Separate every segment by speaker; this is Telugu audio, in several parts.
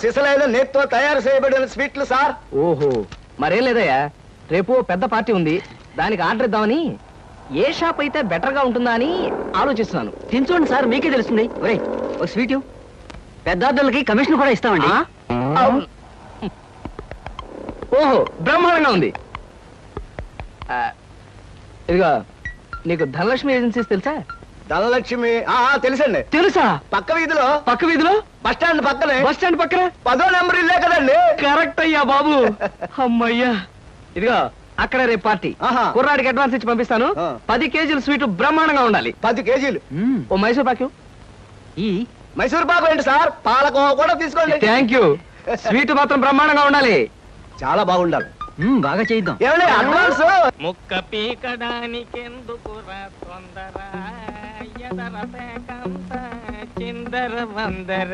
Speaker 1: సిసలైన నేత్తో తయారు చేయబడిన స్వీట్లు సార్.
Speaker 2: ఓహో, మరేం లేదయ్యా, రేపు పెద్ద పార్టీ ఉంది, దానికి ఆర్డర్ ఇద్దామని. ఏ షాప్ అయితే బెటర్ గా ఉంటుందా అని ఆలోచిస్తున్నాను.
Speaker 3: తినచూడండి సార్, మీకే తెలుస్తుంది. ఒరేయ్, ఒక స్వీట్ పెద్దార్థులకి కమిషన్ కూడా ఇస్తామండి.
Speaker 2: ఓహో, బ్రహ్మాండంగా ఉంది. ఇదిగో, నీకు ధనలక్ష్మి ఏజెన్సీస్ తెలుసా?
Speaker 1: ధనలక్ష్మి తెలుసండి.
Speaker 2: తెలుసా?
Speaker 1: పక్క వీధిలో బస్ స్టాండ్ పక్కన 10వ నెంబర్ ఇల్లే కదండి.
Speaker 2: కరెక్ట్ అయ్యా బాబు. అమ్మయ్యా. ఇదిగో, అక్కడ రేపు పార్టీ. కుర్రాడికి అడ్వాన్స్ ఇచ్చి పంపిస్తాను. 10 కేజీలు స్వీట్ బ్రహ్మాండంగా ఉండాలి.
Speaker 1: 10 కేజీలు.
Speaker 2: ఓ మైసూర్ పాకు.
Speaker 1: ఈ మైసూర్ పాకు ఏంటి సార్, పాలకోవా కూడా తీసుకోండి.
Speaker 2: Thank you. స్వీట్ మాత్రం బ్రహ్మాండంగా ఉండాలి.
Speaker 1: చాలా బాగుండాలి.
Speaker 3: బాగా చేద్దాం.
Speaker 1: ఏమండి అడ్వాన్స్?
Speaker 4: ముక్క పీకడానికెందుకురా తొందర, చిందర వందర.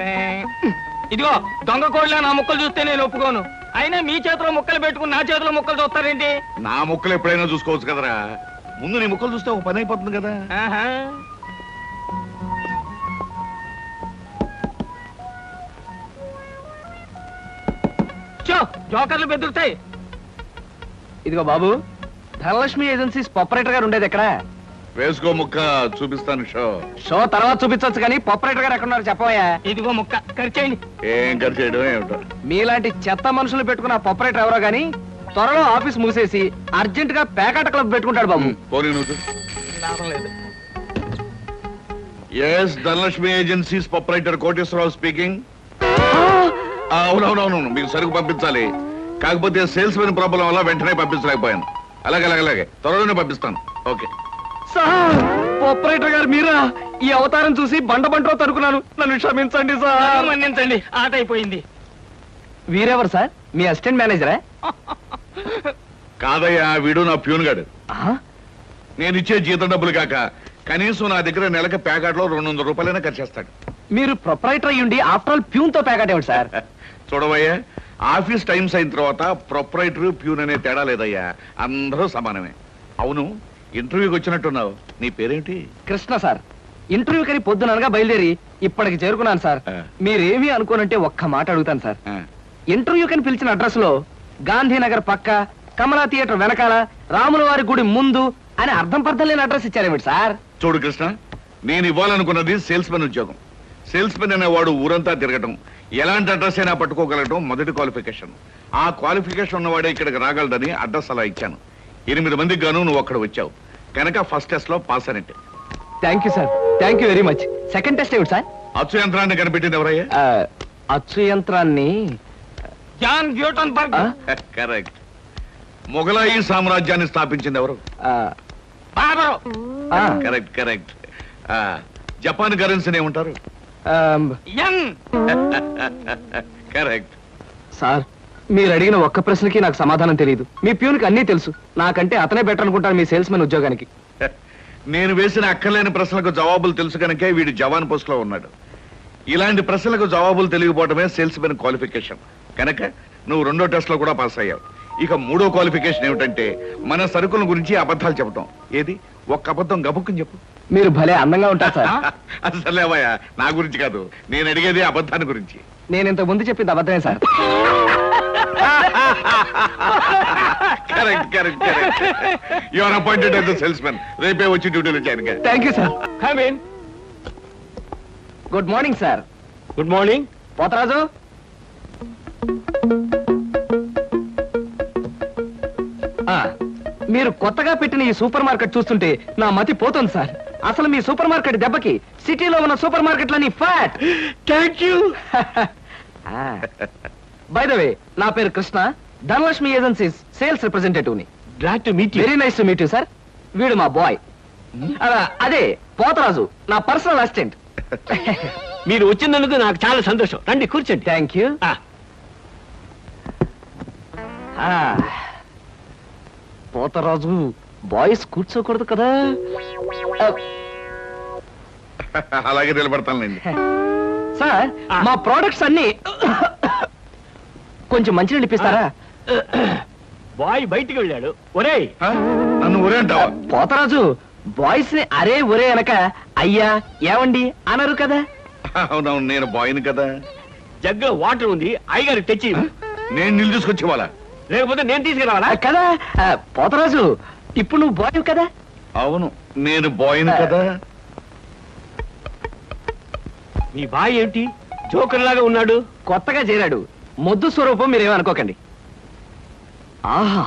Speaker 4: ఇదిగో, దొంగ కోళ్ళ నా ముక్కలు చూస్తే నేను ఒప్పుకోను. అయినా మీ చేతిలో ముక్కలు పెట్టుకుని నా చేతిలో ముక్కలు చూస్తారేంటి?
Speaker 5: నా ముక్కలు ఎప్పుడైనా చూసుకోవచ్చు కదరా. ముందు నీ ముక్కలు చూస్తే ఒక పని అయిపోతుంది కదా.
Speaker 4: జోకర్లు బెదురుతాయి.
Speaker 2: ఇదిగో బాబు, ధనలక్ష్మి ఏజెన్సీస్ ప్రొపరేటర్ గారు ఉండేది ఎక్కడ?
Speaker 5: వేసుకో ముక్క, చూపిస్తాను.
Speaker 2: షో తర్వాత చూపించవచ్చు కానీ ప్రొపరేటర్ గారు ఎక్కడున్నారు చెప్పవయ్యా.
Speaker 4: ఇదిగో ముక్క, ఖర్చేయండి.
Speaker 5: ఏం ఖర్చు చేయడం ఏమిటో.
Speaker 2: మీలాంటి చెత్త మనుషులు పెట్టుకున్న ప్రొపరేటర్ ఎవరో గానీ త్వరలో ఆఫీస్ మూసేసి అర్జెంట్ గా పేకాట క్లబ్ పెట్టుకుంటాడు బాబు.
Speaker 5: పోనీ నువ్వు.
Speaker 4: లాభం లేదు.
Speaker 5: Yes, Dhanalakshmi agencies proprietor Koteswararao speaking. అవునవునవును, మీకు సరుకు పంపించాలి. కాకపోతే సేల్స్ మెన్ ప్రాబ్లం వల్ల వెంటనే పంపించలేకపోయాను. అలాగే త్వరలోనే పంపిస్తాను. ఓకే
Speaker 2: సార్, ప్రొపరేటర్ గారు మీరా? ఈ అవతారం చూసి బండబంటో తరుకున్నాను, నన్ను క్షమించండి సార్.
Speaker 4: మన్నించండి, ఆట అయిపోయింది.
Speaker 2: వీరెవరు సార్? మీ అసిస్టెంట్ మేనేజరా?
Speaker 5: కాదయ్యా, వీడు నా ప్యూన్ గాడు. నేను ఇచ్చే జీతం డబ్బులు కాక కనీసం నా దగ్గర నెలకి ప్యాకెట్లో 200 రూపాయలైనా ఖర్చు చేస్తాడు.
Speaker 2: మీరు ప్రొపరేటర్ అయ్యుండి ఆఫ్టర్ ఆల్ ప్యూన్ తో ప్యాకెట్ ఏమిటి సార్?
Speaker 5: చూడవయ్యా, ఆఫీస్ టైమ్స్ అయిన తర్వాత ప్రొపరేటర్ ప్యూన్ అనే తేడా లేదయ్యా, అందరూ సమానమే. అవును, ఇంటర్వ్యూకి వచ్చినట్టున్నావు. నీ పేరేంటి?
Speaker 2: కృష్ణ సార్. ఇంటర్వ్యూ కని పొద్దుననగా బయలుదేరి ఇప్పటికి చేరుకున్నాను సార్. మీరేమీ అనుకోనంటే ఒక్క మాట అడుగుతాను సార్. ఇంటర్వ్యూ కని పిలిచిన అడ్రస్ లో గాంధీనగర్ పక్క, కమలా థియేటర్ వెనకాల, రాముల వారి గుడి ముందు అని అర్థం పర్థం లేని అడ్రస్ ఇచ్చారేమిటి సార్?
Speaker 5: చూడు కృష్ణ, నేను ఇవ్వాలనుకున్నది సేల్స్ మెన్ ఉద్యోగం. సేల్స్ మెన్ అనేవాడు ఊరంతా తిరగటం, ఎలాంటి అడ్రస్ అయినా పట్టుకోగలగటం మొదటి క్వాలిఫికేషన్. ఆ క్వాలిఫికేషన్ ఉన్నవాడే ఇక్కడికి రాగలడని అడ్రస్ అలా ఇచ్చాను. 8 మందికి గాను నువ్వు అక్కడ వచ్చావు కనుక ఫస్ట్ టెస్ట్ లో పాస్ అనేట్టు.
Speaker 2: Thank you sir, thank you very much. Second test ఏమిటి సార్?
Speaker 5: అచ్చు యంత్రాన్ని కనిపెట్టింది ఎవరయ్యా?
Speaker 2: అచ్చు యంత్రాన్ని
Speaker 4: జాన్ గ్యూటన్బర్గ్.
Speaker 5: కరెక్ట్. మొఘలాయి సామ్రాజ్యాన్ని స్థాపించింది ఎవరు?
Speaker 4: బాబరు.
Speaker 5: కరెక్ట్. జపాన్ కరెన్సీని ఏమంటారు?
Speaker 4: యన్.
Speaker 5: కరెక్ట్.
Speaker 2: సార్, మీరు అడిగిన ఒక్క ప్రశ్నకి నాకు సమాధానం తెలియదు. మీ ప్యూన్కి అన్నీ తెలుసు. నాకంటే అతనే బెటర్ అనుకుంటాను మీ సేల్స్ మెన్ ఉద్యోగానికి.
Speaker 5: నేను వేసిన అక్కర్లేని ప్రశ్నలకు జవాబులు తెలుసు కనుకే వీడు జవాన్ పోస్ట్ లో ఉన్నాడు. ఇలాంటి ప్రశ్నలకు జవాబులు తెలియకపోవడమే సేల్స్ మెన్ క్వాలిఫికేషన్. కనుక నువ్వు 2వ టెస్ట్ లో కూడా పాస్ అయ్యావు. ఇక 3వ క్వాలిఫికేషన్ ఏమిటంటే మన సరుకుల గురించి అబద్ధాలు చెప్పడం. ఏది, ఒక్క అబద్ధం గబుక్కుని చెప్పు.
Speaker 2: మీరు భలే అందంగా ఉంటారు సార్.
Speaker 5: అసలేవయ్యా, నా గురించి కాదు, నేను అడిగేది అబద్ధాన్ని గురించి.
Speaker 2: నేను ఇంతకు ముందు చెప్పింది అబద్ధమే sir.
Speaker 5: Correct. You are appointed as the salesmen. రేపే వచ్చి డ్యూటీలో జాయిన్ గా.
Speaker 2: Thank you sir.
Speaker 4: Come in.
Speaker 2: Good morning sir.
Speaker 4: Good morning.
Speaker 2: Potharaju, మీరు కొత్తగా పెట్టిన ఈ సూపర్ మార్కెట్ చూస్తుంటే నా మతి పోతుంది సార్. అసలు మీ సూపర్ మార్కెట్ దెబ్బకి సిటీలో ఉన్న సూపర్ మార్కెట్లని flat.
Speaker 4: Thank you.
Speaker 2: By the way, నా పేరు Krishna, Dhanalakshmi agencies sales representative ని.
Speaker 4: Glad to meet you.
Speaker 2: Very nice to meet you sir. వీడు మా బాయ్. అదే పోతరాజు, నా పర్సనల్ అసిస్టెంట్.
Speaker 4: మీరు వచ్చినందుకు నాకు చాలా సంతోషం. రండి కూర్చోండి.
Speaker 2: Thank you. పోతరాజు, బాయ్స్ కూర్చోకూడదు కదా?
Speaker 5: అలాగే నిలబడతానులేండి.
Speaker 2: సార్, మా ప్రోడక్ట్స్ అన్ని కొంచెం మంచినీళ్ళు ఇప్పిస్తారా?
Speaker 4: బాయ్ బయటికి వెళ్ళాడు. ఒరేయ్,
Speaker 5: నన్ను ఒరే అంటావా?
Speaker 2: పోతరాజు, బాయ్స్ ని అరే ఒరే అనక అయ్యా ఏమండి అనరు కదా.
Speaker 5: అవునవును, నేను బాయ్ని కదా.
Speaker 1: జగ్గులో వాటర్ ఉంది, అయ్యగారు తెచ్చి.
Speaker 5: నేను నీళ్ళు తీసుకొచ్చి ఇవ్వాలా?
Speaker 1: లేకపోతే నేను తీసుకురావాలా?
Speaker 2: కదా పోతరాజు, ఇప్పుడు నువ్వు బాయ్ కదా?
Speaker 5: అవును, నేను బాయ్ని కదా.
Speaker 1: మీ బాయ్ ఏమిటి జోకర్ లాగా ఉన్నాడు?
Speaker 2: కొత్తగా చేరాడు, మొద్దు స్వరూపం మీరేమనుకోకండి. ఆహా,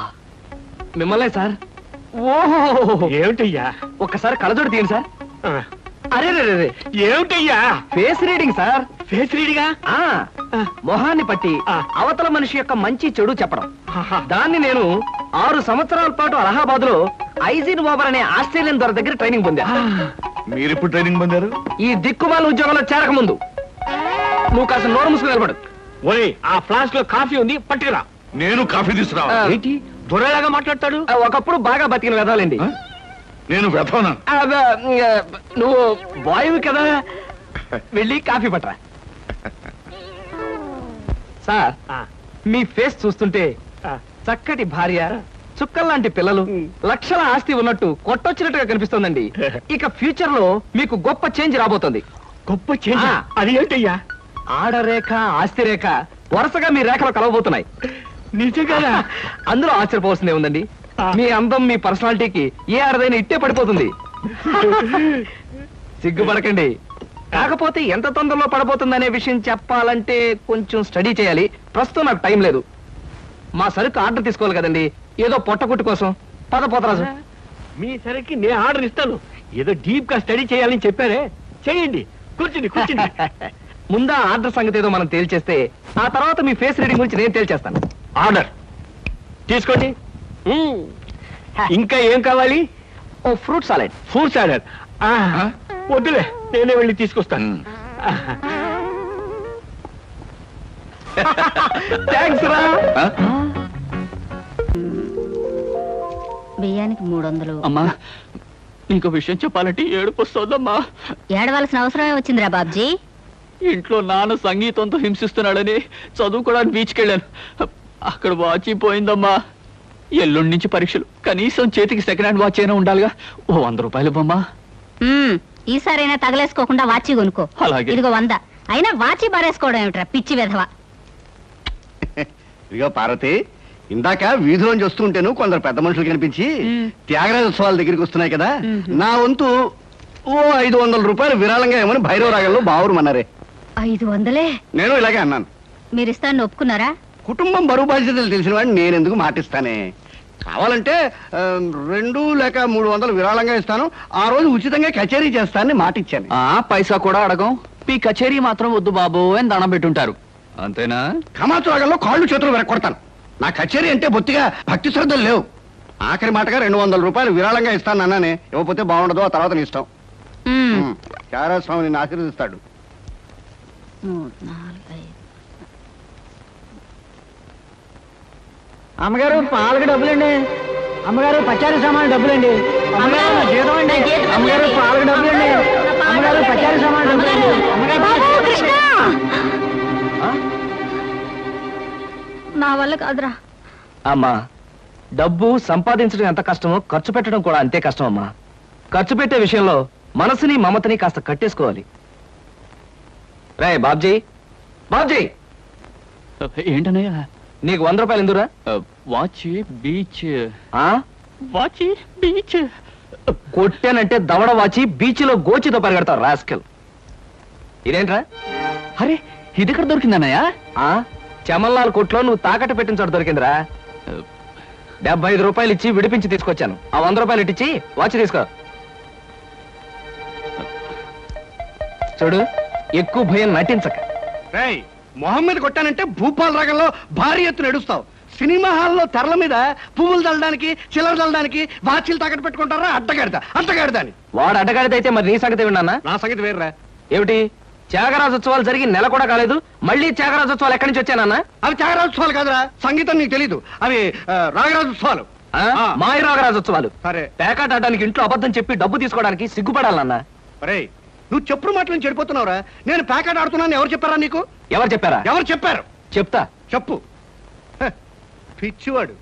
Speaker 2: మిమ్మల్నే సార్. ఓహో,
Speaker 1: ఏమిటయ్యా?
Speaker 2: ఒక్కసారి కళ్ళజోడు తీయండి సార్.
Speaker 1: ఆ,
Speaker 2: అరే రే రే,
Speaker 1: ఏమిటయ్యా?
Speaker 2: Face reading sir.
Speaker 1: ఫేస్ రీడిగా?
Speaker 2: ఆ మొహాన్ని పట్టి
Speaker 1: ఆ.
Speaker 2: అవతల మనిషి యొక్క మంచి చెడు చెప్పడం.
Speaker 1: ఆహా.
Speaker 2: దాన్ని నేను 6 సంవత్సరాల పాటు అలహాబాద్ లో ఐజిన్ ఓబర్ అనే ఆస్ట్రేలియన్ దొర దగ్గర ట్రైనింగ్ పొందా.
Speaker 5: మీరెప్పుడు ట్రైనింగ్ పొందారు?
Speaker 2: ఈ దిక్కుమాల ఉద్యోగంలో చేరక ముందు. నువ్వు కాస్త నోరు మూసుకుని నిలబడు.
Speaker 1: ఓయ్, ఆ ఫ్లాస్క్ లో కాఫీ ఉంది, పట్టుకురా.
Speaker 5: నేను కాఫీ తీసుకురావా?
Speaker 2: ఆ.
Speaker 1: ఏంటి దొరలాగా మాట్లాడతాడు?
Speaker 2: ఒకప్పుడు బాగా బతికిన వెదాలండి.
Speaker 5: నేను వెతవనా?
Speaker 2: నువ్వు బాయ్ కదా, వెళ్ళి కాఫీ పట్టరా. సార్,
Speaker 1: ఆ,
Speaker 2: మీ ఫేస్ చూస్తుంటే
Speaker 1: ఆ.
Speaker 2: చక్కటి భార్య, చుక్కల్లాంటి పిల్లలు, లక్షల ఆస్తి ఉన్నట్టు కొట్టొచ్చినట్టుగా కనిపిస్తోందండి. ఇక ఫ్యూచర్ లో మీకు గొప్ప చేంజ్ రాబోతుంది.
Speaker 1: గొప్ప చేంజ్.
Speaker 2: ఆ.
Speaker 1: అది ఏంటయ్యా?
Speaker 2: ఆడరేఖ, ఆస్తి రేఖ వరుసగా మీ రేఖలో కలవబోతున్నాయి.
Speaker 1: నిజంగా?
Speaker 2: అందులో ఆశ్చర్యపోవాల్సిందే ఉందండి.
Speaker 1: ఆ.
Speaker 2: మీ అందం, మీ పర్సనాలిటీకి ఏ ఆడదైనా ఇట్టే పడిపోతుంది. సిగ్గుపడకండి. కాకపోతే ఎంత తొందరలో పడబోతుందనే విషయం చెప్పాలంటే కొంచెం స్టడీ చేయాలి. ప్రస్తుతం నాకు టైం లేదు. మా సరుకు ఆర్డర్ తీసుకోవాలి కదండి, ఏదో పొట్టకుట్టు కోసం. పద పోతరాజు.
Speaker 1: మీ సరికి నేను ఆర్డర్ ఇస్తాను. ఏదో డీప్ గా స్టడీ చేయాలని చెప్పారే, చేయండి. కూర్చుండి కూర్చుండి.
Speaker 2: ముందా ఆర్డర్ సంగతి ఏదో మనం తేల్చేస్తే ఆ తర్వాత మీ ఫేస్ రీడింగ్ గురించి నేను తేల్చేస్తాను.
Speaker 1: ఆర్డర్ తీసుకోండి. ఇంకా ఏం కావాలి?
Speaker 2: ఓ ఫ్రూట్ సాలెడ్.
Speaker 1: Fruits order. వద్దులే, నేనే వెళ్ళి తీసుకొస్తాను.
Speaker 2: థ్యాంక్స్ రా.
Speaker 6: బియ్యానికి 300.
Speaker 4: అమ్మా, నీకు విషయం చెప్పాలంటే ఏడుపు వస్తుందమ్మా.
Speaker 6: ఏడవలసిన అవసరమే వచ్చిందిరా బాబ్జీ.
Speaker 4: ఇంట్లో నాన్న సంగీతంతో హింసిస్తున్నాడని చదువుకోవడానికి బీచ్కి వెళ్ళాను. అక్కడ వాచ్ పోయిందమ్మా. ఎల్లుండి నుంచి పరీక్షలు, కనీసం చేతికి సెకండ్ హ్యాండ్ వాచ్ అయినా ఉండాలిగా. ఓ 100 రూపాయలు ఇవ్వమ్మా.
Speaker 6: ఈసారైనా తగలేసుకోకుండా వాచి కొనుక్కో.
Speaker 4: అలాగే.
Speaker 6: ఇదిగో 100. అయినా వాచి బారేసుకోవడం ఏమిట్రా పిచ్చి వెధవ.
Speaker 7: ఇదిగో పార్వతి, ఇందాక వీధిలోంచి వస్తుంటేను కొందరు పెద్ద మనుషులు కనిపించి త్యాగరాజోత్సవాల దగ్గరికి వస్తున్నాయి కదా, నా వంతు ఓ 500 రూపాయలు విరాళంగా ఏమని భైరవ రాగంలో బావురమన్నారే.
Speaker 6: 500?
Speaker 7: నేను ఇలాగే అన్నాను.
Speaker 6: మీరిస్తాను ఒప్పుకున్నారా?
Speaker 7: కుటుంబం బరువు బాధ్యతలు తెలిసిన వాడిని నేనెందుకు మాటిస్తానే. కావాలంటే 2 లేక 300 విరాళంగా ఇస్తాను, ఆ రోజు ఉచితంగా కచేరీ చేస్తానని మాటిచ్చాను.
Speaker 4: పైసా కూడా అడగం. మీ కచేరీ మాత్రం వద్దు బాబు అని దండం పెట్టుంటారు, అంతేనా?
Speaker 7: కమాతు రాగంలో కాళ్ళు చేతులు వెరకొడతాను. నా కచేరీ అంటే బొత్తిగా భక్తి శ్రద్ధలు లేవు. ఆఖరి మాటగా 200 రూపాయలు విరాళంగా ఇస్తాను అన్నానే. ఇవ్వకపోతే బాగుండదు, ఆ తర్వాత నీ ఇష్టం. త్యాగరాజ స్వామి నిన్ను ఆశీర్వదిస్తాడు.
Speaker 6: 3, 4, 5.
Speaker 3: అమ్మగారు పాలకు డబ్బులండి. అమ్మగారు పచారీ సామాన్ డబ్బులండి. అమ్మగారు నా జీతం అండి. అమ్మగారు పాలకు డబ్బులండి. అమ్మగారు పచారీ సామాన్ డబ్బులండి.
Speaker 6: నా వల్ల కాదురా.
Speaker 2: అమ్మా, డబ్బు సంపాదించడం ఎంత కష్టమో ఖర్చు పెట్టడం కూడా అంతే కష్టం అమ్మా. ఖర్చు పెట్టే విషయంలో మనసుని మమతని కాస్త కట్టేసుకోవాలి. రే బాబ్జీ, బాబ్జీ,
Speaker 4: ఏంటనయ్యా?
Speaker 2: నీకు 100 రూపాయలు ఎందురా?
Speaker 4: Watch beach.
Speaker 2: ఆ?
Speaker 4: వాచ్ బీచ్
Speaker 2: కొట్టానంటే దవడ వాచి బీచ్లో గోచితో పరిగెడతావు రాస్కెల్. ఇదేంట్రా?
Speaker 4: అరే, ఇది ఎక్కడ దొరికిందన్నయ్యా?
Speaker 2: ఆ చమల్లాల్ కొట్లో నువ్వు తాకట్టు పెట్టిన చోట దొరికిందిరా. 75 రూపాయలు ఇచ్చి విడిపించి తీసుకొచ్చాను. ఆ 100 రూపాయలు ఇట్టించి వాచ్ తీసుకో. చూడు, ఎక్కువ భయం నటించక.
Speaker 7: రేయ్, మొహం మీద కొట్టానంటే భూపాల్ రాగంలో భారీ ఎత్తున ఎడుస్తావు. సినిమా హాల్లో తెరల మీద పువ్వులు చల్లడానికి, చిల్లర చల్లడానికి వాచీలు తాకట్టు పెట్టుకుంటారా? అడ్డగాడిదా అని.
Speaker 2: వాడు అడ్డగాడిదైతే మరి నీ సంగతి విన్నానా?
Speaker 7: నా సంగతి వేర్రా.
Speaker 2: ఏమిటి, త్యాగరాజోత్సవాలు జరిగి నెల కూడా కాలేదు, మళ్ళీ త్యాగరాజోత్సవాలు ఎక్కడి నుంచి వచ్చానన్నా?
Speaker 7: అవి త్యాగరాజోత్సవాలు కాదురా, సంగీతం నీకు తెలీదు. అవి రాగరాజోత్సవాలు.
Speaker 2: మాయ రాగరాజోత్సవాలు.
Speaker 7: సరే,
Speaker 2: పేకాట ఆడడానికి ఇంట్లో అబద్ధం చెప్పి డబ్బు తీసుకోవడానికి సిగ్గుపడాలన్నా?
Speaker 7: రేయ్, నువ్వు చెప్పుడు మాటలను చెడిపోతున్నావురా. నేను ప్యాకెట్ ఆడుతున్నాను ఎవరు చెప్పారా నీకు?
Speaker 2: ఎవరు చెప్పారా?
Speaker 7: ఎవరు చెప్పారు?
Speaker 2: చెప్తా.
Speaker 7: చెప్పు. హ, పిచ్చివాడు.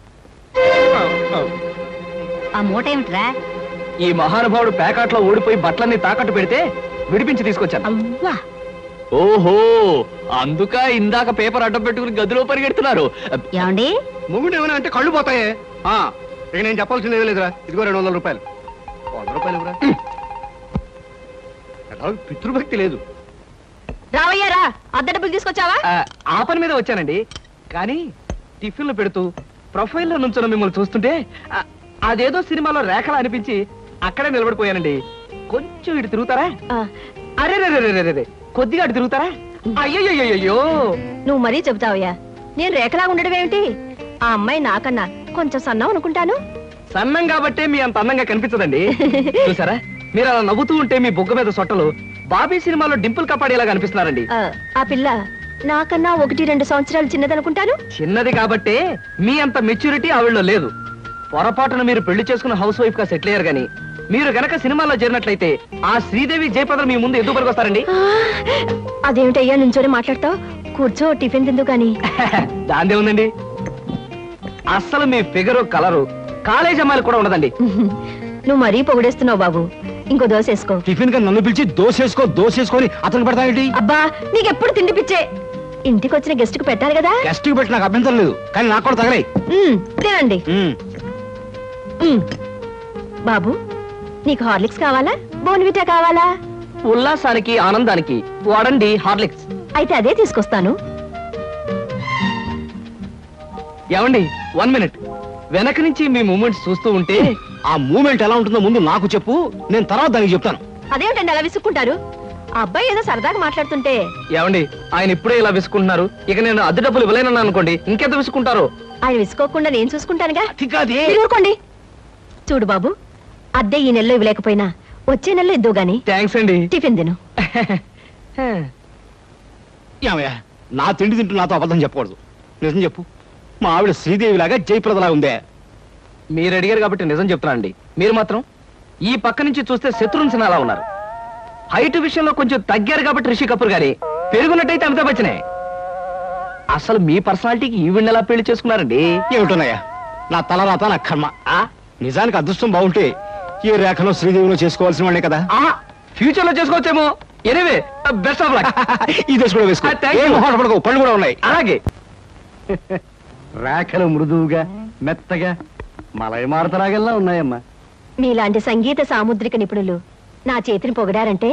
Speaker 6: ఆ మూట ఏమిట్రా?
Speaker 2: ఈ మహానుభావుడు పేకాట్లో ఓడిపోయి బట్టలన్నీ తాకట్టు పెడితే విడిపించి తీసుకొచ్చాను.
Speaker 6: అవ్వా,
Speaker 4: ఓహో అందుక ఇందాక పేపర్ అడ్డం పెట్టుకుని గదిలో పరిగెడుతున్నారు.
Speaker 6: ఏమండి
Speaker 7: మొగుడు ఏమైనా అంటే కళ్ళు పోతాయే. ఇక నేను చెప్పాల్సింది ఏమీ లేదురా. ఇదిగో 200 రూపాయలు. 100 రూపాయలు ఇవ్వరా. పితృభక్తి లేదు.
Speaker 6: రావయ్యారా అద్దె డబ్బులు తీసుకొచ్చావా?
Speaker 2: ఆ పని మీద వచ్చానండి. కానీ టిఫిన్లు పెడుతూ ప్రొఫైల్లో నుంచున్న మిమ్మల్ని చూస్తుంటే అదేదో సినిమాలో రేఖలా అనిపించి అక్కడే నిలబడిపోయానండి. కొంచెం ఇటు తిరుగుతారా? అరే రే కొద్దిగా అటు తిరుగుతారా? అయ్యయ్యో
Speaker 6: నువ్వు మరీ చెబుతావయ్యా. నేను రేఖలా ఉండడం ఏమిటి? ఆ అమ్మాయి నాకన్నా కొంచెం సన్నం అనుకుంటాను.
Speaker 2: సన్నం కాబట్టే మీ అంత అందంగా కనిపించదండి. చూసారా మీరు అలా నవ్వుతూ ఉంటే మీ బొగ్గ మీద సొట్టలు బాబీ సినిమాలో డింపుల్ కపాడేలా కనిపిస్తున్నారండి.
Speaker 6: ఆ పిల్ల నాకన్నా 1-2 సంవత్సరాలు చిన్నదనుకుంటాను.
Speaker 2: చిన్నది కాబట్టే మీ అంత మెచ్యూరిటీ ఆవిడలో లేదు. పొరపాటున మీరు పెళ్లి చేసుకున్న హౌస్ వైఫ్ గా సెటిల్ అయ్యారు గానీ మీరు గనక సినిమాలో చేరినట్లయితే ఆ శ్రీదేవి జయప్రద మీ ముందు ఎందుకు వస్తారండి?
Speaker 6: అదేమిటయ్యా నుంచోనే మాట్లాడతావు? కూర్చో, టిఫిన్ తిందు కానీ.
Speaker 2: దాందే ఉందండి. అస్సలు మీ ఫిగరు కలరు కాలేజ్ అమ్మాయిలు కూడా ఉండదండి.
Speaker 6: నువ్వు మరీ పొగిడేస్తున్నావు బాబు. ఇంకో దోశ వేసుకో.
Speaker 3: టిఫిన్ గా నన్ను పిలిచి దోసేసుకొని అతను పెడతావేంటి?
Speaker 6: అబ్బా నీకెప్పుడు తిండి పిచ్చే. ఇంటికి వచ్చిన గెస్ట్ కు పెట్టాలి కదా.
Speaker 3: గెస్ట్ కి పెట్టి నాకు అభ్యంతరం లేదు, కానీ నాకు కూడా తగలే.
Speaker 6: తినండి. బాబు నీకు హార్లిక్స్ కావాలా, బోన్విటా కావాలా?
Speaker 2: ఉల్లాసానికి ఆనందానికి వాడండి హార్లిక్స్.
Speaker 6: అయితే అదే తీసుకొస్తాను.
Speaker 2: ఏమండి 1 మినిట్. వెనక నుంచి మీ మూమెంట్స్ చూస్తూ ఉంటే
Speaker 3: ఆ మూమెంట్ ఎలా ఉంటుందో ముందు నాకు చెప్పు, నేను తర్వాత దానికి చెప్తాను.
Speaker 6: అదేమిటండి అలా విసుక్కుంటారు? ఆ అబ్బాయి ఏదో సరదాగా మాట్లాడుతుంటే.
Speaker 2: ఏమండి ఆయన ఇప్పుడే ఇలా విసుకుంటున్నారు, ఇక నేను అద్దె డబ్బులు ఇవ్వలేనన్నా అనుకోండి ఇంకెంత విసుకుంటారో.
Speaker 6: ఆయన విసుకోకుండా నేను చూసుకుంటానుగా.
Speaker 3: అతికాదే.
Speaker 6: మీరు ఊరుకోండి. చూడు బాబు, అద్దె ఈ నెలలో ఇవ్వలేకపోయినా వచ్చే నెలలో ఇద్దు గాని.
Speaker 2: థ్యాంక్స్ అండి.
Speaker 6: టిఫిన్ తిను.
Speaker 3: ఏమయ్యా, నా తిండి తింటూ నాతో అబద్ధం చెప్పకూడదు. నిజం చెప్పు, మా ఆవిడ శ్రీదేవిలాగా జయప్రదలా ఉందే?
Speaker 2: మీరు అడిగారు కాబట్టి నిజం చెప్తున్నా అండి. మీరు మాత్రం ఈ పక్క నుంచి చూస్తే శత్రుఘ్న సిన్హా ఉన్నారు. హైట్ విషయంలో కొంచెం తగ్గారు కాబట్టి రిషి కపూర్ గారి, పెరుగున్నట్టయితే అమితాబ్ బచ్చనే. అసలు మీ పర్సనాలిటీకి ఈవిడ్ని ఎలా పెళ్లి చేసుకున్నారండి?
Speaker 3: ఏమిటోనయ్యా, నా తలరాత నా కర్మ. నిజానికి అదృష్టం బాగుంటే ఏ రేఖలో శ్రీదేవిలో చేసుకోవాల్సిన వాళ్ళే కదా.
Speaker 2: ఫ్యూచర్ లో చేసుకోవచ్చేమో. Anyway best of luck.
Speaker 3: ఈ దశ కూడా వేసుకో. ఏం మొహాట పడకు, పళ్ళు కూడా ఉన్నాయి.
Speaker 2: అలాగే.
Speaker 7: రేఖలు మృదువుగా మెత్తగా మలయమారుతరాగల్లా ఉన్నాయమ్మా.
Speaker 6: మీలాంటి సంగీత సాముద్రిక నిపుణులు నా చేతిని పొగిడారంటే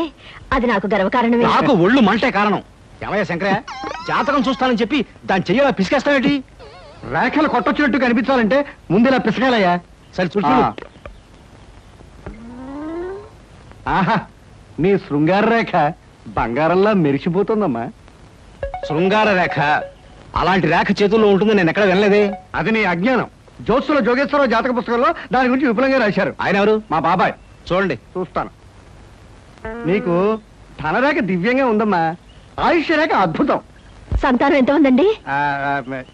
Speaker 6: అది నాకు గర్వకారణమే.
Speaker 3: నాకు ఒళ్ళు మంటే కారణం. ఏమయ్యా శంకరయ్య, జాతకం చూస్తానని చెప్పి దాన్ని చెయ్యాలా పిసికేస్తావేంటి?
Speaker 7: రేఖలు కొట్టొచ్చినట్టు కనిపించాలంటే ముందు ఇలా పిసకాలయ్యా.
Speaker 3: సరే చూడు.
Speaker 7: ఆహా, నీ శృంగార రేఖ బంగారంలా మెరిసిపోతుందమ్మా.
Speaker 3: శృంగార రేఖ అలాంటి రేఖ చేతుల్లో ఉంటుందని నేను ఎక్కడ వినలేదే.
Speaker 7: అది నీ అజ్ఞానం. జోత్సుల జోగేశ్వరరావు జాతక పుస్తకంలో దాని గురించి విపులంగా రాశారు.
Speaker 3: ఆయన ఎవరు?
Speaker 7: మా బాబాయ్.
Speaker 3: చూడండి.
Speaker 7: చూస్తాను. నీకు ధనరేఖ దివ్యంగా ఉందమ్మా. ఆయుష్య రేఖ అద్భుతం.
Speaker 6: సంతానం ఎంత ఉందండి?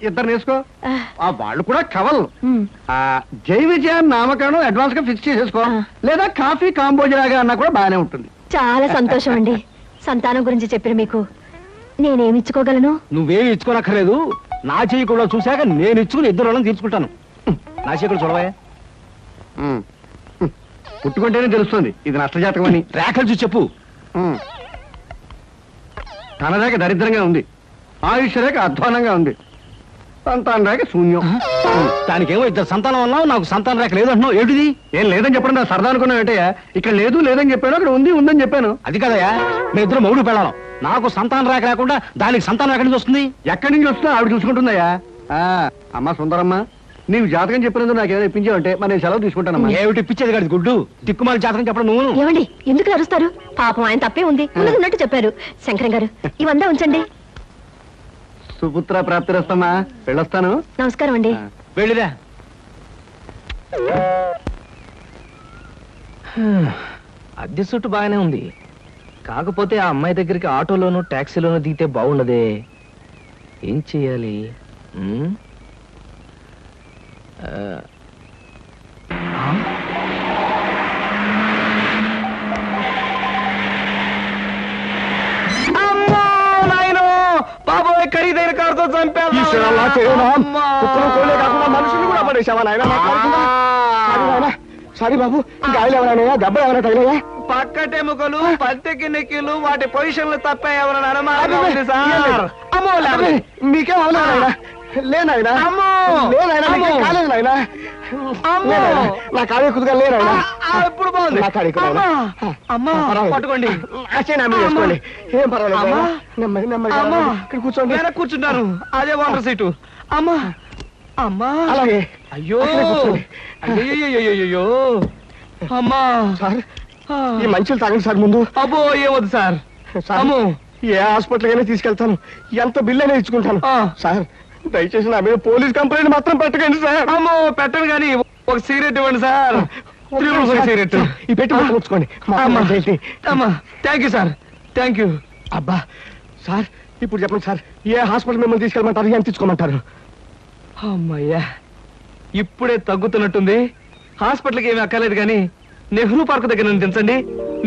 Speaker 7: 2 వేసుకో. వాళ్ళు కూడా కవల్.
Speaker 6: ఉమ్.
Speaker 7: జై విజయాన్ని నామకరణం అడ్వాన్స్ గా ఫిక్స్ చేసేసుకో. లేదా కాఫీ కాంబోజరాగా అన్నా కూడా బాగానే ఉంటుంది.
Speaker 6: చాలా సంతోషం అండి. సంతానం గురించి చెప్పిన మీకు నేనేమి ఇచ్చుకోగలను?
Speaker 3: నువ్వేమి ఇచ్చుకోనక్కర్లేదు. నా చెయ్యి కూడా చూశాక నేను ఇచ్చుకుని 2 రోజులను తీర్చుకుంటాను. నా చెయ్యి కూడా చూడవా.
Speaker 7: పుట్టుకుంటేనే తెలుస్తుంది ఇది నష్టజాతకం అని.
Speaker 3: రేఖలు చూసి చెప్పు.
Speaker 7: ధనరేఖ దరిద్రంగా ఉంది. ఆయుష్య రేఖ అధ్వానంగా ఉంది. సంతాన రేఖ శూన్యం.
Speaker 3: దానికేమో 2 సంతానం అన్నావు, నాకు సంతాన రేఖ లేదు అంటున్నావు. ఏమిటిది?
Speaker 7: ఏం లేదని చెప్పడం నా సరదా అనుకున్నావు ఏంటయ్యా? ఇక్కడ లేదు లేదని చెప్పాను, అక్కడ ఉంది ఉందని చెప్పాను.
Speaker 3: అది కదయ్యా, మీ ఇద్దరు మొగుడు పెళ్ళాం. నాకు సంతాన రేఖ లేకుండా దానికి సంతానం ఎక్కడి నుంచి వస్తుంది?
Speaker 7: ఎక్కడి నుంచి వస్తుందో ఆవిడ చూసుకుంటుందయ్యా. అమ్మా సుందరమ్మ, నీవు జాతకం చెప్పినందుకు నాకు ఏమైనా ఇప్పించావంటే మరి నేను సెలవు తీసుకుంటానమ్మా.
Speaker 3: ఏమిటి ఇప్పించేది కాదు గుడ్డు, దిక్కుమాలి జాతకం చెప్పడం నువ్వు.
Speaker 6: ఏమండి ఎందుకు అరుస్తారు? పాపం ఆయన తప్పే ఉంది, ఉన్నది ఉన్నట్టు చెప్పారు. శంకరం గారు ఇవంతా ఉంచండి.
Speaker 7: సుపుత్ర ప్రాప్తిరస్తమ్మా. వెళ్ళొస్తాను.
Speaker 6: నమస్కారం అండి.
Speaker 3: వెళ్ళిరా.
Speaker 2: అద్దె సుట్టు బాగానే ఉంది, కాకపోతే ఆ అమ్మాయి దగ్గరికి ఆటోలోనూ టాక్సీలోనూ దిగితే బాగుండదే. ఏం చెయ్యాలి? బాబోయ్, ఖరీదైన కారుతో చంపాను.
Speaker 7: మనుషులు కూడా పడేసావా నాయన? సారీ బాబు, ఇంకా ఆయిల్ ఎవరైనా దెబ్బ ఎవరైనా తగిలేదా?
Speaker 2: పక్కటెముకలు పత్తికి నెక్కిలు వాటి పొజిషన్లు తప్ప ఎవరైనా అనుమానం ఉంది సార్. అమ్మో లేవలేదు.
Speaker 7: మీకేం అవలేదు లేనాయనా
Speaker 2: అమ్మో
Speaker 7: లేనాయనా
Speaker 2: అమ్మో.
Speaker 7: కాలేదు నాయనా
Speaker 2: అమ్మో.
Speaker 7: లేనాయనా, నా కాళీ కుదుగా లేనాయనా
Speaker 2: ఇప్పుడు బాగుంది.
Speaker 7: నా కాళీ కుదుగా
Speaker 2: అమ్మా పట్టుకోండి.
Speaker 7: చేసుకోండి ఏం పర్వాలేదు
Speaker 2: అమ్మా.
Speaker 7: నెమ్మది నెమ్మది
Speaker 2: అమ్మా.
Speaker 7: ఇక్కడ కూర్చోండి
Speaker 2: వెనక్కి కూర్చుంటారు. అదే వాటర్ సీటు. అమ్మా అమ్మా
Speaker 7: అలాగే
Speaker 2: అయ్యో
Speaker 7: అక్కడే కూర్చోండి.
Speaker 2: అయ్యో అమ్మా
Speaker 7: సార్ ఈ మంచులు తాగండి సార్ ముందు.
Speaker 2: అబ్బో ఏమొద్దు సార్.
Speaker 7: సార్,
Speaker 2: అమ్మో
Speaker 7: ఏ హాస్పిటల్ అయినా తీసుకెళ్తాను, ఎంత బిల్ అయినా ఇచ్చుకుంటాను.
Speaker 2: ఆ.
Speaker 7: సార్ దయచేసి నా మీద పోలీస్ కంప్లైంట్ మాత్రం పెట్టకండి సార్.
Speaker 2: అమ్మో పెట్టను కానీ ఒక సిగరెట్ ఇవ్వండి సార్. సిగరెట్
Speaker 7: ఈ పెట్టి ఉంచుకోండి.
Speaker 2: అమ్మా అమ్మా thank you sir thank you.
Speaker 7: అబ్బా సార్ ఇప్పుడు చెప్పండి సార్, ఏ హాస్పిటల్ మిమ్మల్ని తీసుకెళ్ళమంటారు, ఎంత తీసుకోమంటారు?
Speaker 2: అమ్మయ్యా ఇప్పుడే తగ్గుతున్నట్టుంది. హాస్పిటల్కి ఏమీ అక్కర్లేదు కానీ నెహ్రూ పార్క్ దగ్గర నన్ను దించండి.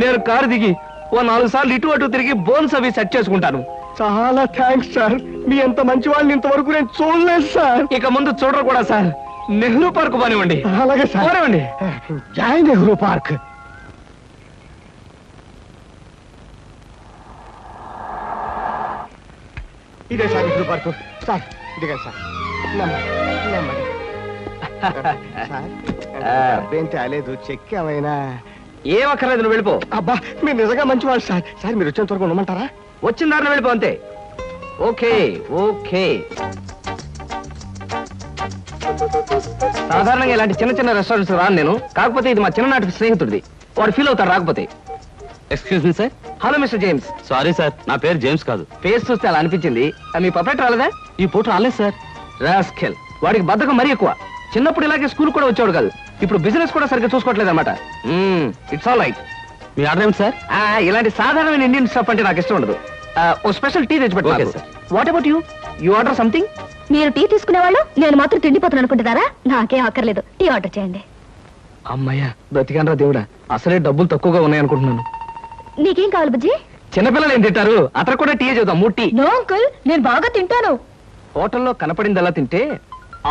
Speaker 2: నేను కారు దిగి ఓ 4 సార్లు ఇటు అటు తిరిగి బోన్స్ అవి సెట్ చేసుకుంటాను.
Speaker 7: చాలా థ్యాంక్స్ సార్, మీ ఎంత మంచి వాళ్ళని ఇంతవరకు నేను చూడలేదు సార్.
Speaker 2: ఇక ముందు చూడరు కూడా సార్. నెహ్రూ పార్క్ పోనివ్వండి.
Speaker 7: అలాగే సార్,
Speaker 2: పోనివ్వండి.
Speaker 7: జై నెహ్రూ పార్క్. ఇదే సార్ నెహ్రూ పార్క్. సార్ ఇదిగా సార్, నెమ్మది నెమ్మది. సార్ అబ్బేం తేలేదు, చెక్ ఏమైనా?
Speaker 2: ఏం అక్కర్లేదు నువ్వు వెళ్ళిపో.
Speaker 7: అబ్బా మీరు నిజంగా మంచి వాళ్ళు సార్. సార్ మీరు వచ్చేంత వరకు ఉండమంటారా?
Speaker 2: వచ్చిన దారిలో వెళ్ళిపో అంతే. Okay okay. సాధారణంగా ఇలాంటి చిన్న చిన్న రెస్టారెంట్స్ రాను నేను. కాకపోతే ఇది మా చిన్ననాటి స్నేహితుడిది. వాడు ఫీల్ అవుతాడు రాకపోతే.
Speaker 4: Excuse me sir.
Speaker 2: Hello mister James.
Speaker 4: Sorry sir, నా పేరు జేమ్స్ కాదు.
Speaker 2: ఫేస్ చూస్తే అలా అనిపించింది. మీ పర్ఫెక్ట్ రాలేదా?
Speaker 4: ఈ పూట రాలేదు సార్.
Speaker 2: రాస్కెల్. వాడికి బద్ధకం మరీ ఎక్కువ. చిన్నప్పుడు ఇలాగే స్కూల్ కూడా వచ్చాడు కాదు. ఇప్పుడు బిజినెస్ కూడా సరిగ్గా చూసుకోవట్లేదు అనమాట. It's all right.
Speaker 4: Me order ఏమిటి సార్?
Speaker 2: ఇలాంటి సాధారణమైన ఇండియన్ స్టఫ్ అంటే నాకు ఇష్టం ఉండదు. ఓ స్పెషల్ టీ తెచ్చి
Speaker 4: Okay,
Speaker 2: పెట్టాలి.
Speaker 4: sir.
Speaker 2: What about you? You order something?
Speaker 6: మీరు టీ తీసుకునేవాళ్ళు, నేను మాత్రం తిండిపోతాను అనుకుంటున్నారా? నాకేం అక్కర్లేదు, టీ ఆర్డర్ చేయండి.
Speaker 2: అమ్మయ్యా బ్రతికానరా దేవుడా. అసలే డబ్బులు తక్కువగా ఉన్నాయి అనుకుంటున్నాను.
Speaker 6: నీకేం కావాలి బుజ్జి?
Speaker 2: చిన్నపిల్లలు ఏం తింటారు? అతను కూడా టీ చేద్దాం. 3 టీ.
Speaker 6: నో అంకుల్, నేను బాగా తింటాను.
Speaker 2: హోటల్లో కనపడింది అలా తింటే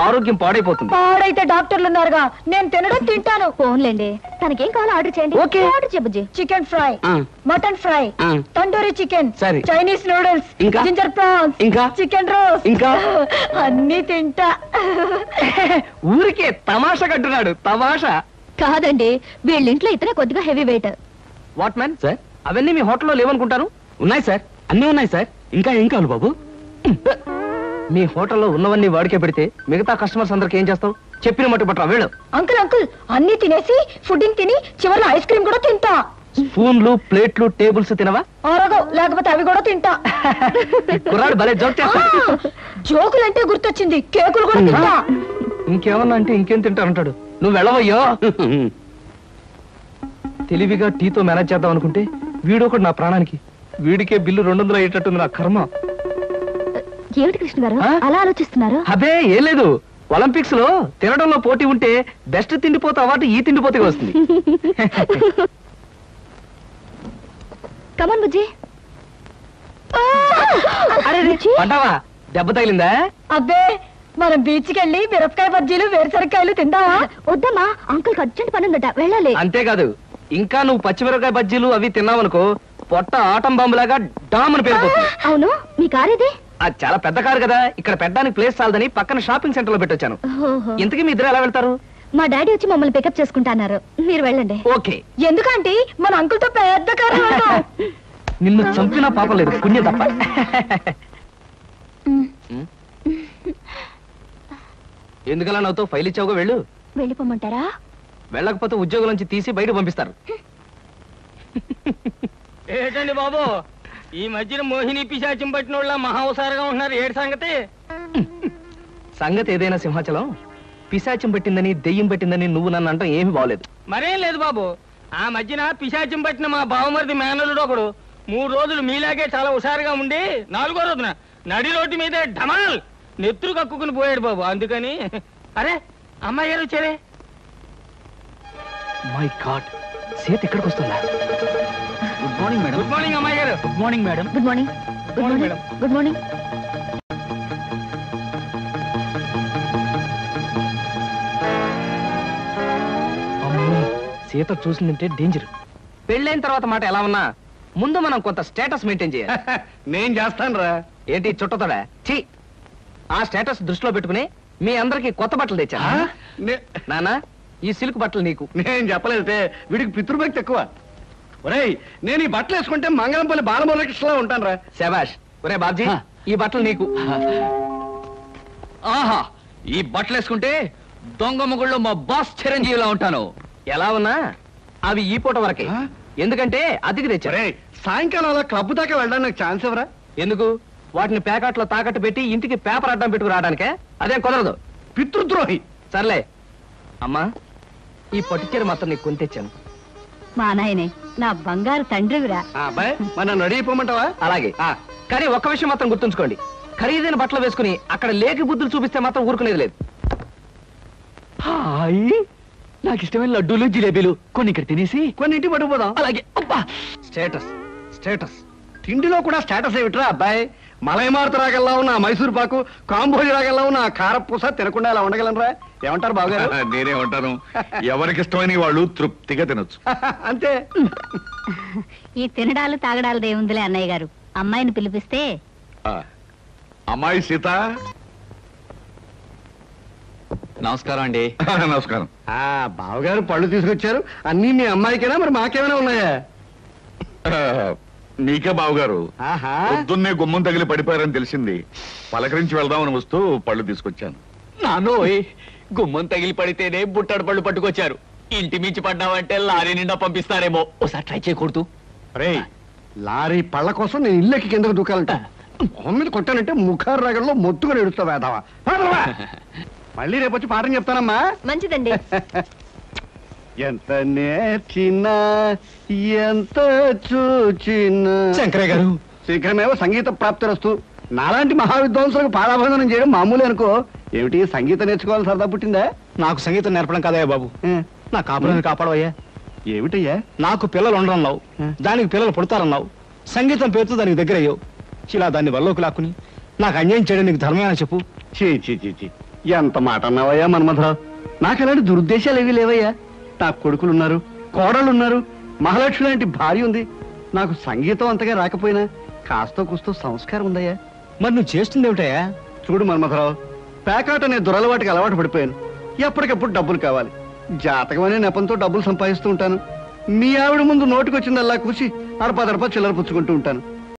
Speaker 2: ఆరోగ్యం పాడైపోతుంది.
Speaker 6: పాడైతే డాక్టర్లు ఉన్నారుగా, నేను తినడం తింటాను. ఫోన్లేండి, తనకేం కావాలో ఆర్డర్ చేయండి.
Speaker 2: Okay.
Speaker 6: ఆర్డర్ చేయ బుజ్జి. చికెన్ ఫ్రై,
Speaker 2: ఆ.
Speaker 6: మటన్ ఫ్రై,
Speaker 2: ఆ.
Speaker 6: తండూరి చికెన్,
Speaker 2: సరే.
Speaker 6: చైనీస్ నూడిల్స్,
Speaker 2: ఇంకా?
Speaker 6: జింజర్ ప్రాన్స్,
Speaker 2: ఇంకా?
Speaker 6: చికెన్ రోస్,
Speaker 2: ఇంకా?
Speaker 6: అన్ని తింటా.
Speaker 2: ఊరికే తమాషా కట్టున్నాడు. తమాషా
Speaker 6: కాదండి, వీళ్ళింట్లో ఇతనే కొద్దిగా heavy weight.
Speaker 2: What man sir? అవన్నీ మీ హోటల్లో లేవనుకుంటాను.
Speaker 4: ఉన్నాయి సార్, అన్నీ ఉన్నాయి సార్. ఇంకా ఏం కావాలి బాబు?
Speaker 2: మీ హోటల్లో ఉన్నవన్నీ వాడికే పెడితే మిగతా కస్టమర్స్ అందరికి ఏం చేస్తావు? చెప్పిన మట్టు పట్టరా వెళ్ళు.
Speaker 6: అంకుల్ అంకుల్, అన్ని తినేసి ఫుడ్డింగ్ తిని చివరిలో ఐస్ క్రీమ్ కూడా తింటా.
Speaker 2: స్పూన్లు ప్లేట్లు టేబుల్స్ తినవా?
Speaker 6: ఆరగవు, లేకపోతే అవి కూడా తింటా.
Speaker 2: కుర్రాడు భలే జోక్ చేస్తాడు.
Speaker 6: జోకులంటే గుర్తొచ్చింది, కేకులు కూడా తింటా.
Speaker 2: ఇంకేమన్నా అంటే ఇంకేం తింటానంటాడు. నువ్వు వెళ్ళవయ్యో. తెలివిగా టీతో మేనేజ్ చేద్దాం అనుకుంటే వీడొకడు నా ప్రాణానికి. వీడికే బిల్లు 200 అయ్యేటట్టుంది నా కర్మ.
Speaker 6: ఏమిటి కృష్ణ గారు
Speaker 2: ఆ?
Speaker 6: అలా ఆలోచిస్తున్నారు?
Speaker 2: అదే ఏం లేదు. ఒలింపిక్స్ లో తినడంలో పోటీ ఉంటే బెస్ట్ తిండిపోతే అవార్డు ఈ తిండిపోతే వస్తుంది.
Speaker 6: కమన్ బుజ్జి.
Speaker 2: అరే పడ్డావా? దెబ్బ తగిలిందా?
Speaker 6: అబ్బే, మనం బీచ్కి వెళ్ళి మిరపకాయ బజ్జీలు వేరుసరికాయలు తిందామా? వద్దమ్మా, అంకుల్ అర్జెంట్ పని ఉందట, వెళ్ళాలి.
Speaker 2: అంతేకాదు, ఇంకా నువ్వు పచ్చిమిరపకాయ బజ్జీలు అవి తిన్నావనుకో పొట్ట ఆటం బాంబులాగా డామ్ అని పేరుపోతుంది.
Speaker 6: అవును, మీ కార్ ఇది?
Speaker 2: అది చాలా పెద్ద కారు కదా, ఇక్కడ పెట్టడానికి ప్లేస్ చాలదని పక్కన షాపింగ్ సెంటర్ లో పెట్టొచ్చాను.
Speaker 6: ఓహో.
Speaker 2: ఇంతకీ మీ ఇద్దరు ఎలా వెళ్తారు?
Speaker 6: మా డాడీ వచ్చి మమ్మల్ని పికప్ చేసుకుంటున్నారు, మీరు వెళ్ళండి.
Speaker 2: ఓకే.
Speaker 6: ఎందుకంటే మన అంకుల్ తో పెద్ద కారు వెళ్దాం.
Speaker 2: నిన్ను చంపినా పాపం లేదు, పుణ్యం తప్ప. ఎందుకలా నవ్వుతో ఫైల్ ఇచ్చావుగా వెళ్ళు.
Speaker 6: వెళ్ళిపోమంటారా?
Speaker 2: వెళ్ళకపోతే ఉద్యోగం నుంచి తీసి బయట పంపిస్తారు.
Speaker 3: ఏంటండి బాబు, ఈ మధ్యన మోహిని పిశాచం పట్టిన వాళ్ళ మహావసారగా ఉంటున్నారు. ఏడు సంగతి?
Speaker 2: సంగతి ఏదైనా సింహాచలం, పిశాచం పట్టిందని దెయ్యం పట్టిందని నువ్వు నన్ను అంటాం ఏమీ బాగలేదు.
Speaker 3: మరేం లేదు బాబు, ఆ మధ్యన పిశాచం పట్టిన మా బావమరిది మేనలుడు ఒకడు 3 రోజులు మీలాగే చాలా హుషారుగా ఉండి 4వ రోజున నడి రోడ్డు మీదే ఢమాల్ నెత్తురు కక్కుకుని పోయాడు బాబు. అందుకని అరే అమ్మాయి గారు వచ్చారే.
Speaker 2: మై గాడ్, సీత ఇక్కడికి వస్తుందా?
Speaker 4: Good morning madam.
Speaker 3: Good morning అమ్మాయి గారు.
Speaker 4: Good morning madam.
Speaker 6: Good morning. Good
Speaker 3: morning
Speaker 6: morning. Good morning.
Speaker 2: అమ్మో, సీత చూసిందంటే డేంజర్. పెళ్ళైన తర్వాత మాట ఎలా ఉన్నా ముందు మనం కొంత స్టేటస్ మెయింటైన్ చేయాలి.
Speaker 7: నేను చేస్తాను రా.
Speaker 2: ఏంటి చుట్టతోడా? ఛీ! ఆ స్టేటస్ దృష్టిలో పెట్టుకుని మీ అందరికి కొత్త బట్టలు తెచ్చా. నానా, ఈ సిల్క్ బట్టలు నీకు.
Speaker 7: నేను చెప్పలేదే, వీడికి పితృభక్తి ఎక్కువ. ఒరేయ్, నేను ఈ బట్టలు వేసుకుంటే మంగళంపల్లి బాలమురకృష్ణలా ఉంటాను రా.
Speaker 2: శబాష్. ఒరే బాబ్జీ, ఈ బట్టలు నీకు.
Speaker 4: ఆహా, ఈ బట్టలు వేసుకుంటే దొంగ మొగుళ్ళో మా బాస్ చిరంజీవిలా ఉంటాను.
Speaker 2: ఎలా ఉన్నా అవి ఈ పూట వరకే. ఎందుకంటే అతికి తెచ్చా.
Speaker 7: ఒరేయ్, సాయంకాలం అలా క్లబ్ దాకా వెళ్ళడానికి నాకు ఛాన్స్ ఎవరా?
Speaker 2: ఎందుకు? వాటిని ప్యాకెట్లో తాకట్టు పెట్టి ఇంటికి పేపర్ అడ్డం పెట్టుకు రావడానికే? అదేం కుదరదు.
Speaker 7: పితృద్రోహి.
Speaker 2: సర్లే అమ్మా, ఈ పట్టుచీర మాత్రం నీకు కొని తెచ్చాను.
Speaker 6: మా నాయనే నా బంగారు తండ్రివిరా.
Speaker 7: అబ్బాయి, మన నన్ను అడిగిపోమంటావా?
Speaker 2: అలాగే. కానీ ఒక్క విషయం మాత్రం గుర్తుంచుకోండి, ఖరీదైన బట్టలు వేసుకుని అక్కడ లేకి బుద్ధులు చూపిస్తే మాత్రం ఊరుకునేది లేదు.
Speaker 4: హాయ్, నాకు ఇష్టమైన లడ్డూలు జిలేబీలు కొన్ని ఇక్కడ తినేసి
Speaker 7: కొన్ని ఇంటి పట్టుకుపోదాం.
Speaker 4: అలాగే. అబ్బా,
Speaker 2: స్టేటస్ స్టేటస్.
Speaker 7: తిండిలో కూడా స్టేటస్ ఏమిట్రా అబ్బాయి? మలైమారుత రాగల్లా ఉన్న ఆ మైసూర్ పాకు, కాంబోజి రాగల్లా ఉన్న ఆ కారపూస తినకుండా అలా ఉండగలనరా? ఏమంటారు బావగారు?
Speaker 5: నేనే ఉంటాను. ఎవరికి ఇష్టమైన వాళ్ళు తృప్తిగా తినొచ్చు.
Speaker 7: అంతే.
Speaker 6: ఈ తినడాలు తాగడాలు దేవుందిలే అన్నయ్య గారు. అమ్మాయిని పిలిపిస్తే
Speaker 5: ఆ, అమ్మాయి సీత.
Speaker 4: నమస్కారం అండి.
Speaker 5: నమస్కారం.
Speaker 7: ఆ బావగారు పళ్ళు తీసుకొచ్చారు. అన్నీ మీ అమ్మాయికేనా, మరి మాకేమైనా ఉన్నాయా?
Speaker 5: ఆ, మీకే బావగారు.
Speaker 7: ఆహా.
Speaker 5: పొద్దున్నే గుమ్మం తగిలి పడిపోయారని తెలిసింది. పలకరించి వెళ్దామని వస్తూ పళ్ళు తీసుకొచ్చాను.
Speaker 4: నానోయ్, గుమ్మం తగిలి పడితేనే బుట్టడు పళ్ళు పట్టుకొచ్చారు. ఇంటి మించి పడ్డావంటే లారీ నిండా పంపిస్తారేమో. ఒకసారి ట్రై చేయకూడదు.
Speaker 7: రే, లారీ పళ్ళ కోసం నేను ఇల్లెక్కి కిందకు దూకాలంట. మొహం మీద కొట్టానంటే ముఖారు రాగంలో మొత్తుకొని ఎడుస్తావు వేదావా. మళ్ళీ రేపు వచ్చి పాఠం చెప్తానమ్మా.
Speaker 6: మంచిదండి.
Speaker 7: ఎంత నేర్చినా ఎంత చూచినా.
Speaker 2: శంకరయ్య గారు,
Speaker 7: శీఘ్రమేవో సంగీత ప్రాప్తిరస్తు. నాలాంటి మహావిద్వాంసులకు పాదాభందనం చేయడం మామూలే అనుకో. ఏమిటి, సంగీతం నేర్చుకోవాలి సరదా పుట్టిందా?
Speaker 2: నాకు సంగీతం నేర్పడం కదయ్యా బాబు, నా కాపురాన్ని కాపాడవయ్యా.
Speaker 7: ఏమిటయ్యా?
Speaker 2: నాకు పిల్లలు ఉండరన్నావు, దానికి పిల్లలు పుడతారన్నావు, సంగీతం పేరుతో దానికి దగ్గర అయ్యావు. ఇలా దాన్ని వల్లోకి లాక్కుని నాకు అన్యాయం చేయడం నీకు ధర్మమేనా చెప్పు?
Speaker 7: చీ చీ చీ చీ, ఎంత మాట అన్నావయ్యా మన్మథరావు. నాకు అలాంటి దురుద్దేశాలు ఏవీ లేవయ్యా. నాకు కొడుకులున్నారు, కోడళ్ళున్నారు, మహాలక్ష్మి లాంటి భార్య ఉంది. నాకు సంగీతం అంతగా రాకపోయినా కాస్తో కూస్తో సంస్కారం ఉందయ్యా.
Speaker 2: మరి నువ్వు చేస్తుంది ఏమిటయ్యా?
Speaker 7: చూడు మన్మథరావు, పేకాట అనే దురలవాటికి అలవాటు పడిపోయాను. ఎప్పటికప్పుడు డబ్బులు కావాలి. జాతకం అనే నెపంతో డబ్బులు సంపాదిస్తూ ఉంటాను. మీ ఆవిడ ముందు నోటికొచ్చిందల్లా కూసి అడపదడప చిల్లర పుచ్చుకుంటూ ఉంటాను.